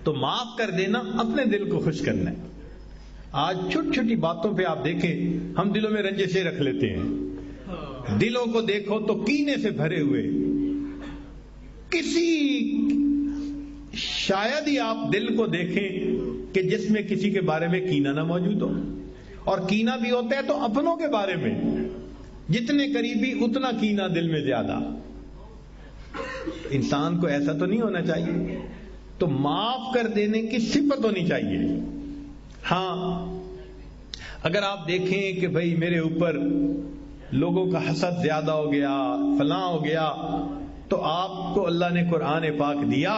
تو معاف کر دینا اپنے دل کو خوش کرنا ہے. آج چھوٹی چھوٹی باتوں پہ آپ دیکھیں ہم دلوں میں رنجشیں رکھ لیتے ہیں. دلوں کو دیکھو تو کینے سے بھرے ہوئے. شاید ہی آپ دل کو دیکھیں کہ جس میں کسی کے بارے میں کینہ نہ موجود ہو. اور کینہ بھی ہوتا ہے تو اپنوں کے بارے میں. جتنے قریبی اتنا کینہ دل میں زیادہ. انسان کو ایسا تو نہیں ہونا چاہیے. تو معاف کر دینے کی صفت ہونی چاہیے. ہاں اگر آپ دیکھیں کہ بھئی میرے اوپر لوگوں کا حسد زیادہ ہو گیا، فلاں ہو گیا، تو آپ کو اللہ نے قرآن پاک دیا،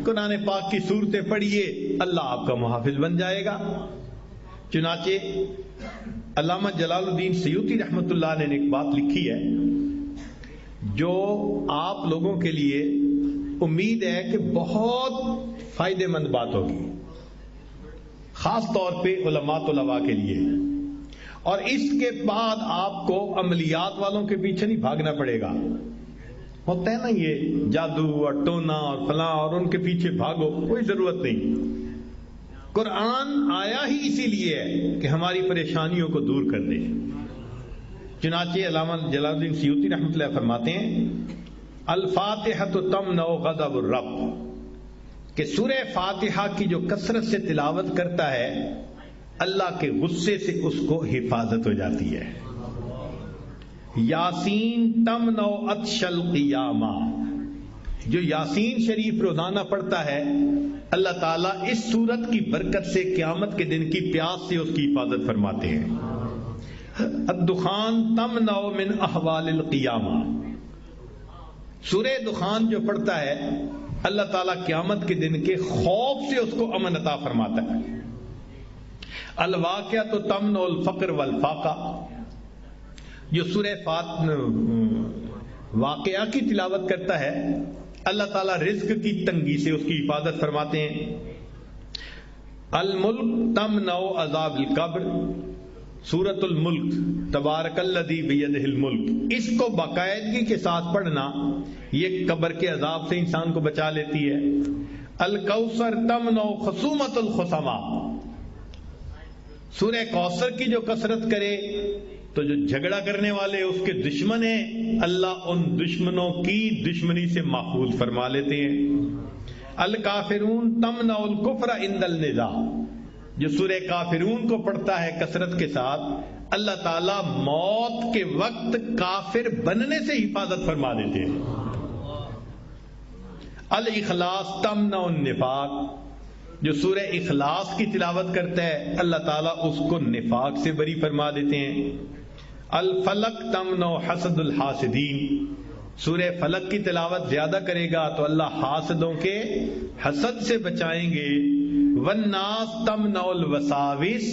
قرآن پاک کی صورتیں پڑھیے، اللہ آپ کا محافظ بن جائے گا. چنانچہ علامہ جلال الدین سیوطی رحمۃ اللہ علیہ نے ایک بات لکھی ہے جو آپ لوگوں کے لیے امید ہے کہ بہت فائدہ مند بات ہوگی، خاص طور پہ علماء طلباء کے لیے. اور اس کے بعد آپ کو عملیات والوں کے پیچھے نہیں بھاگنا پڑے گا. ہوتا ہے نا یہ جادو اور ٹونا اور فلاں اور ان کے پیچھے بھاگو، کوئی ضرورت نہیں. قرآن آیا ہی اسی لیے ہے کہ ہماری پریشانیوں کو دور کر دے. چنانچہ علامہ جلال الدین سیوطی رحمۃ اللہ فرماتے ہیں الفاتحہ تمنع غضب الرب، کہ سورہ فاتحہ کی جو کثرت سے تلاوت کرتا ہے اللہ کے غصے سے اس کو حفاظت ہو جاتی ہے. یاسین تمنع عطش القیامہ، جو یاسین شریف روزانہ پڑھتا ہے اللہ تعالیٰ اس سورت کی برکت سے قیامت کے دن کی پیاس سے اس کی حفاظت فرماتے ہیں. الدخان تمنع من احوال القیامہ، سورہ دخان جو پڑھتا ہے اللہ تعالیٰ قیامت کے دن کے خوف سے اس کو امن عطا فرماتا ہے. الواقعۃ تمنع الفقر والفاقہ، جو سورہ واقعہ کی تلاوت کرتا ہے اللہ تعالیٰ رزق کی تنگی سے اس کی حفاظت فرماتے ہیں. الملک تمنع عذاب القبر، سورۃ الملک تبارک الذی بیدہ الملک، اس کو باقاعدگی کے ساتھ پڑھنا یہ قبر کے عذاب سے انسان کو بچا لیتی ہے. الکوثر تمنع خصومۃ الخصماء، سورہ کوثر کی جو کثرت کرے تو جو جھگڑا کرنے والے اس کے دشمن ہیں اللہ ان دشمنوں کی دشمنی سے محفوظ فرما لیتے ہیں. الکافرون تمنع الکفر عند النزاع، جو سورہ کافرون کو پڑھتا ہے کثرت کے ساتھ اللہ تعالیٰ موت کے وقت کافر بننے سے حفاظت فرما دیتے ہیں. الاخلاص تمنع النفاق، جو سورہ اخلاص کی تلاوت کرتا ہے اللہ تعالیٰ اس کو نفاق سے بری فرما دیتے ہیں. الفلق تمنع حسد الحاسدین، سورہ فلق کی تلاوت زیادہ کرے گا تو اللہ حاسدوں کے حسد سے بچائیں گے. والناس تمنع الوساوس،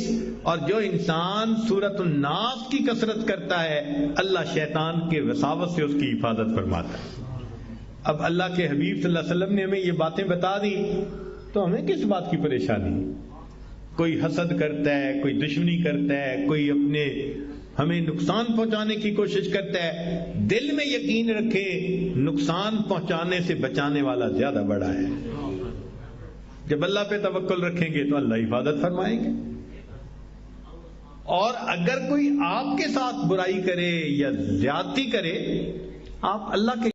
اور جو انسان سورۃ الناس کی کثرت کرتا ہے اللہ شیطان کے وساوس سے اس کی حفاظت فرماتا ہے. اب اللہ کے حبیب صلی اللہ علیہ وسلم نے ہمیں یہ باتیں بتا دی تو ہمیں کس بات کی پریشانی؟ کوئی حسد کرتا ہے، کوئی دشمنی کرتا ہے، کوئی اپنے ہمیں نقصان پہنچانے کی کوشش کرتا ہے. دل میں یقین رکھے نقصان پہنچانے سے بچانے والا زیادہ بڑا ہے. جب اللہ پہ توکل رکھیں گے تو اللہ حفاظت فرمائیں گے. اور اگر کوئی آپ کے ساتھ برائی کرے یا زیادتی کرے آپ اللہ کے